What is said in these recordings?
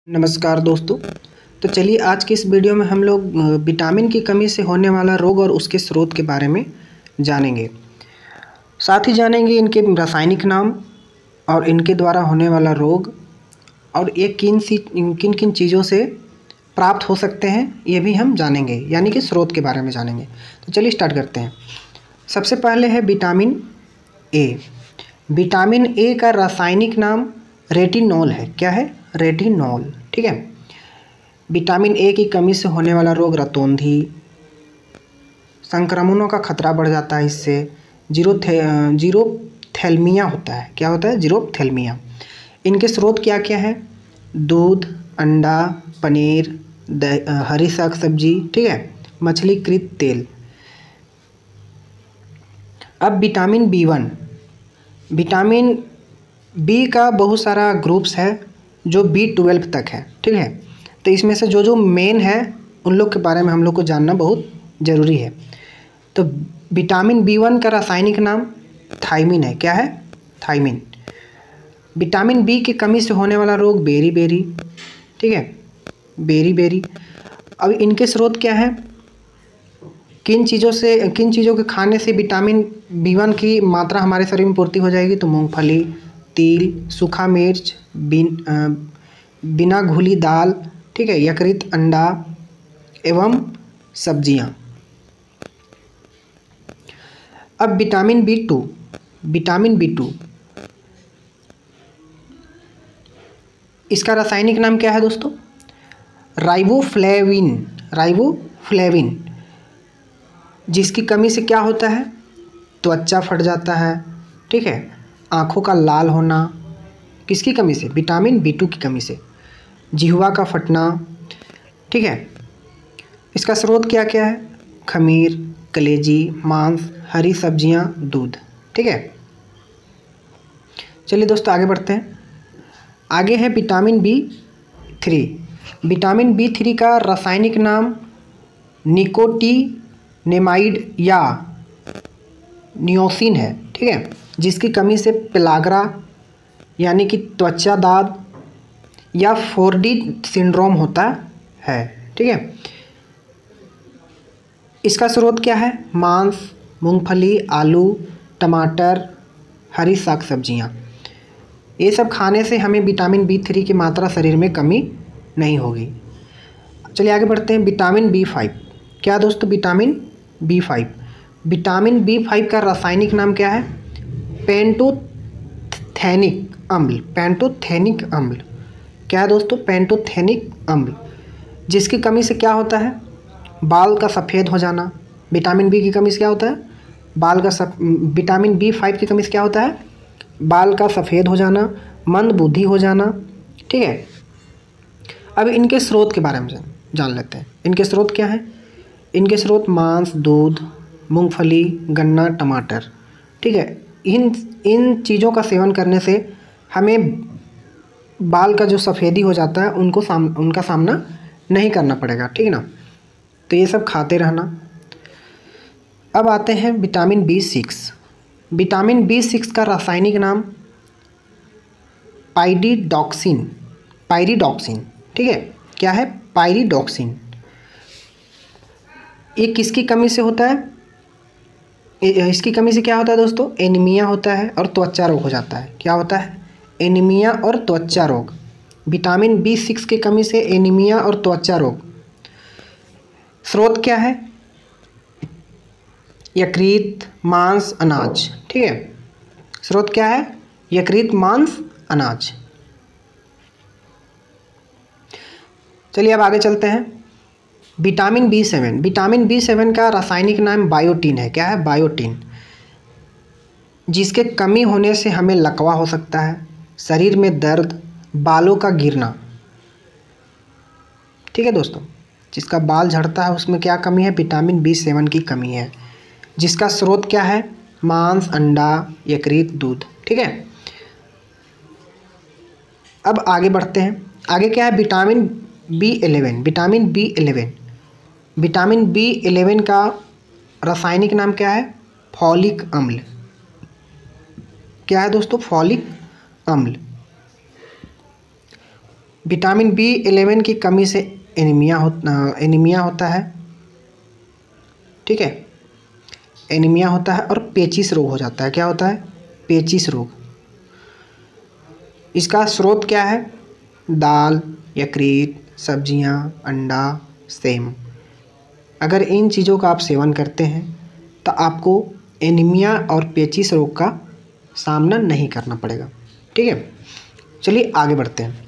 नमस्कार दोस्तों। तो चलिए आज की इस वीडियो में हम लोग विटामिन की कमी से होने वाला रोग और उसके स्रोत के बारे में जानेंगे। साथ ही जानेंगे इनके रासायनिक नाम और इनके द्वारा होने वाला रोग और ये किन किन चीज़ों से प्राप्त हो सकते हैं ये भी हम जानेंगे, यानी कि स्रोत के बारे में जानेंगे। तो चलिए स्टार्ट करते हैं। सबसे पहले है विटामिन ए। विटामिन ए का रासायनिक नाम रेटिनॉल है। क्या है? रेटिनॉल। ठीक है। विटामिन ए की कमी से होने वाला रोग रतौंधी, संक्रमणों का खतरा बढ़ जाता है इससे, जीरोथैल्मिया होता है। क्या होता है? जीरोथैल्मिया। इनके स्रोत क्या क्या है? दूध, अंडा, पनीर, हरी साग सब्जी, ठीक है, मछलीकृत तेल। अब विटामिन बी1। विटामिन बी का बहुत सारा ग्रुप्स है जो B12 तक है। ठीक है। तो इसमें से जो मेन है उन लोग के बारे में हम लोग को जानना बहुत ज़रूरी है। तो विटामिन बी1 का रासायनिक नाम थायमिन है। क्या है? थायमिन। विटामिन बी की कमी से होने वाला रोग बेरी। ठीक है, बेरी। अब इनके स्रोत क्या है? किन चीज़ों के खाने से विटामिन बी1 की मात्रा हमारे शरीर में पूर्ति हो जाएगी? तो मूंगफली, तिल, सूखा मिर्च, बिना घुली दाल, ठीक है, यकृत, अंडा एवं सब्जियां। अब विटामिन बी2। इसका रासायनिक नाम क्या है दोस्तों? राइबोफ्लेविन। जिसकी कमी से क्या होता है? त्वचा फट जाता है। ठीक है, आँखों का लाल होना। किसकी कमी से? विटामिन बी2 की कमी से। जिह्वा का फटना। ठीक है। इसका स्रोत क्या क्या है? खमीर, कलेजी, मांस, हरी सब्जियां, दूध। ठीक है। चलिए दोस्तों आगे बढ़ते हैं। आगे है विटामिन बी3। विटामिन बी3 का रासायनिक नाम निकोटिनेमाइड या नियोसिन है। ठीक है। जिसकी कमी से पेलाग्रा यानी कि त्वचा दाद या 4D सिंड्रोम होता है। ठीक है। इसका स्रोत क्या है? मांस, मूंगफली, आलू, टमाटर, हरी साग सब्जियां। ये सब खाने से हमें विटामिन बी3 की मात्रा शरीर में कमी नहीं होगी। चलिए आगे बढ़ते हैं। Vitamin B5. क्या दोस्तों? Vitamin B5. विटामिन बी5 का रासायनिक नाम क्या है? पेंटोथेनिक अम्ल। क्या है दोस्तों? पेंटोथेनिक अम्ल। जिसकी कमी से क्या होता है? बाल का सफ़ेद हो जाना। विटामिन बी की कमी से क्या होता है? विटामिन बी5 की कमी से क्या होता है? बाल का सफ़ेद हो जाना, मंद बुद्धि हो जाना। ठीक है। अब इनके स्रोत के बारे में जान लेते हैं। इनके स्रोत क्या हैं? इनके स्रोत मांस, दूध, मूंगफली, गन्ना, टमाटर। ठीक है। इन चीज़ों का सेवन करने से हमें बाल का जो सफ़ेदी हो जाता है उनका सामना नहीं करना पड़ेगा। ठीक है ना। तो ये सब खाते रहना। अब आते हैं विटामिन बी6। विटामिन बी6 का रासायनिक नाम पाइरिडॉक्सिन। ठीक है। क्या है? पाइरिडॉक्सिन। ये किसकी कमी से होता है? इसकी कमी से क्या होता है दोस्तों? एनीमिया होता है और त्वचा रोग हो जाता है। क्या होता है? एनीमिया और त्वचा रोग। विटामिन बी6 की कमी से एनीमिया और त्वचा रोग। स्रोत क्या है? यकृत, मांस, अनाज। ठीक है। स्रोत क्या है? यकृत, मांस, अनाज। चलिए अब आगे चलते हैं। विटामिन बी7। विटामिन बी7 का रासायनिक नाम बायोटीन है। क्या है? बायोटीन। जिसके कमी होने से हमें लकवा हो सकता है, शरीर में दर्द, बालों का गिरना। ठीक है दोस्तों। जिसका बाल झड़ता है उसमें क्या कमी है? विटामिन बी7 की कमी है। जिसका स्रोत क्या है? मांस, अंडा, यकृत, दूध। ठीक है। अब आगे बढ़ते हैं। आगे क्या है? विटामिन बी11। विटामिन बी11 का रासायनिक नाम क्या है? फॉलिक अम्ल। क्या है दोस्तों? फॉलिक अम्ल। विटामिन B11 की कमी से एनीमिया होता है, ठीक है, एनीमिया होता है और पेचिश रोग हो जाता है। क्या होता है? पेचिश रोग। इसका स्रोत क्या है? दाल, यकृत, सब्जियां, अंडा, सेम। अगर इन चीज़ों का आप सेवन करते हैं तो आपको एनीमिया और पेचिश रोग का सामना नहीं करना पड़ेगा, ठीक है। चलिए आगे बढ़ते हैं।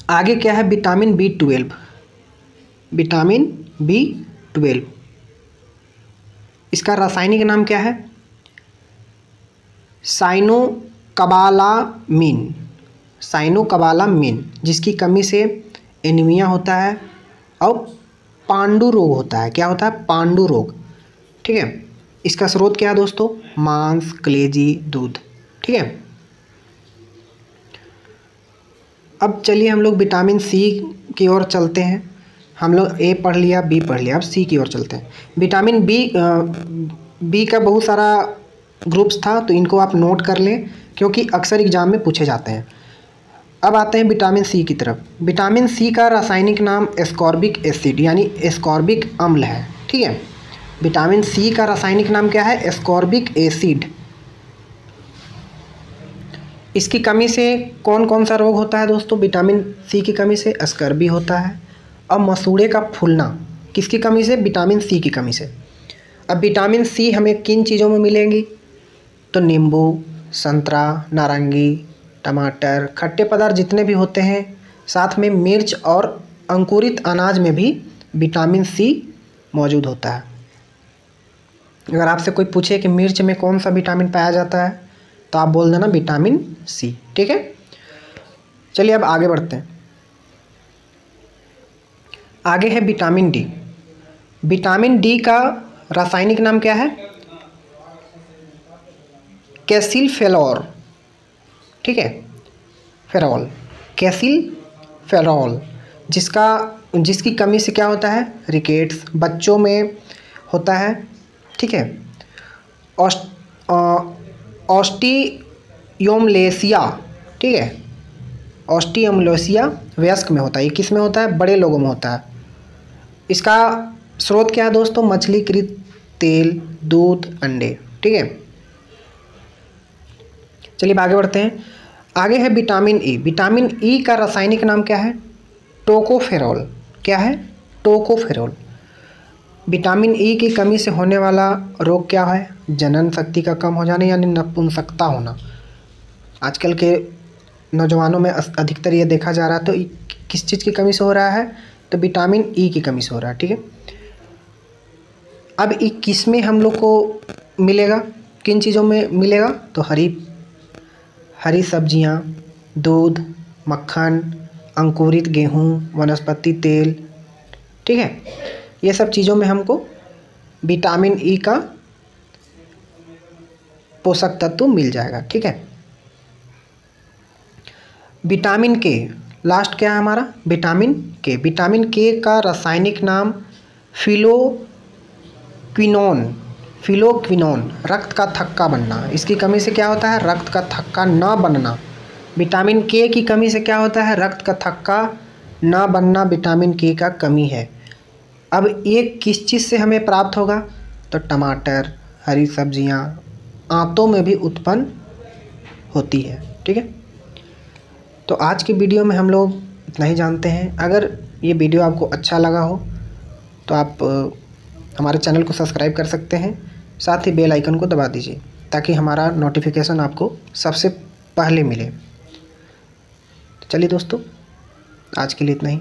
आगे क्या है? Vitamin B12। विटामिन B12, इसका रासायनिक नाम क्या है? साइनोकोबालामिन। साइनोकोबालामिन, जिसकी कमी से एनीमिया होता है और पांडु रोग होता है। क्या होता है? पांडु रोग, ठीक है। इसका स्रोत क्या है दोस्तों? मांस, कलेजी, दूध, ठीक है। अब चलिए हम लोग विटामिन C की ओर चलते हैं। हम लोग ए पढ़ लिया, बी पढ़ लिया, अब C की ओर चलते हैं। विटामिन बी का बहुत सारा ग्रुप्स था, तो इनको आप नोट कर लें क्योंकि अक्सर एग्जाम में पूछे जाते हैं। अब आते हैं विटामिन C की तरफ। विटामिन C का रासायनिक नाम एस्कॉर्बिक एसिड यानी एस्कॉर्बिक अम्ल है, ठीक है। विटामिन C का रासायनिक नाम क्या है? Ascorbic acid. इसकी कमी से कौन कौन सा रोग होता है दोस्तों? विटामिन C की कमी से स्कर्वी होता है और मसूड़े का फूलना। किसकी कमी से? विटामिन C की कमी से। अब विटामिन C हमें किन चीज़ों में मिलेंगी? तो नींबू, संतरा, नारंगी, टमाटर, खट्टे पदार्थ जितने भी होते हैं, साथ में मिर्च और अंकुरित अनाज में भी विटामिन C मौजूद होता है। अगर आपसे कोई पूछे कि मिर्च में कौन सा विटामिन पाया जाता है तो आप बोल देना विटामिन C, ठीक है। चलिए अब आगे बढ़ते हैं। आगे है विटामिन D। विटामिन D का रासायनिक नाम क्या है? कैसिलफेरॉल, ठीक है, फेरॉल, कैसिलफेरॉल, जिसकी कमी से क्या होता है? रिकेट्स बच्चों में होता है, ठीक है। ऑस्टियोमलेसिया, ठीक है, ऑस्टियोमलेसिया वयस्क में होता है। ये किस में होता है? बड़े लोगों में होता है। इसका स्रोत क्या है दोस्तों? मछलीकृत तेल, दूध, अंडे, ठीक है। चलिए आगे बढ़ते हैं। आगे है विटामिन E। विटामिन E का रासायनिक नाम क्या है? टोकोफेरॉल। क्या है? टोकोफेरॉल। विटामिन E की कमी से होने वाला रोग क्या है? जनन शक्ति का कम हो जाना यानी नपुंसकता होना। आजकल के नौजवानों में अधिकतर ये देखा जा रहा है। तो किस चीज़ की कमी से हो रहा है? तो विटामिन E की कमी से हो रहा है, ठीक है। अब ये किस में हम लोग को मिलेगा? किन चीज़ों में मिलेगा? तो हरी सब्जियां, दूध, मक्खन, अंकुरित गेहूँ, वनस्पति तेल, ठीक है। ये सब चीज़ों में हमको विटामिन E का पोषक तत्व मिल जाएगा, ठीक है। विटामिन K, लास्ट क्या है हमारा? Vitamin K। विटामिन K का रासायनिक नाम फिलोक्विनोन, रक्त का थक्का बनना। इसकी कमी से क्या होता है? रक्त का थक्का न बनना। विटामिन K की कमी से क्या होता है? रक्त का थक्का न बनना विटामिन K का कमी है। अब ये किस चीज़ से हमें प्राप्त होगा? तो टमाटर, हरी सब्जियां, आंतों में भी उत्पन्न होती है, ठीक है। तो आज की वीडियो में हम लोग इतना ही जानते हैं। अगर ये वीडियो आपको अच्छा लगा हो तो आप हमारे चैनल को सब्सक्राइब कर सकते हैं, साथ ही बेल आइकन को दबा दीजिए ताकि हमारा नोटिफिकेशन आपको सबसे पहले मिले। तो चलिए दोस्तों, आज के लिए इतना ही।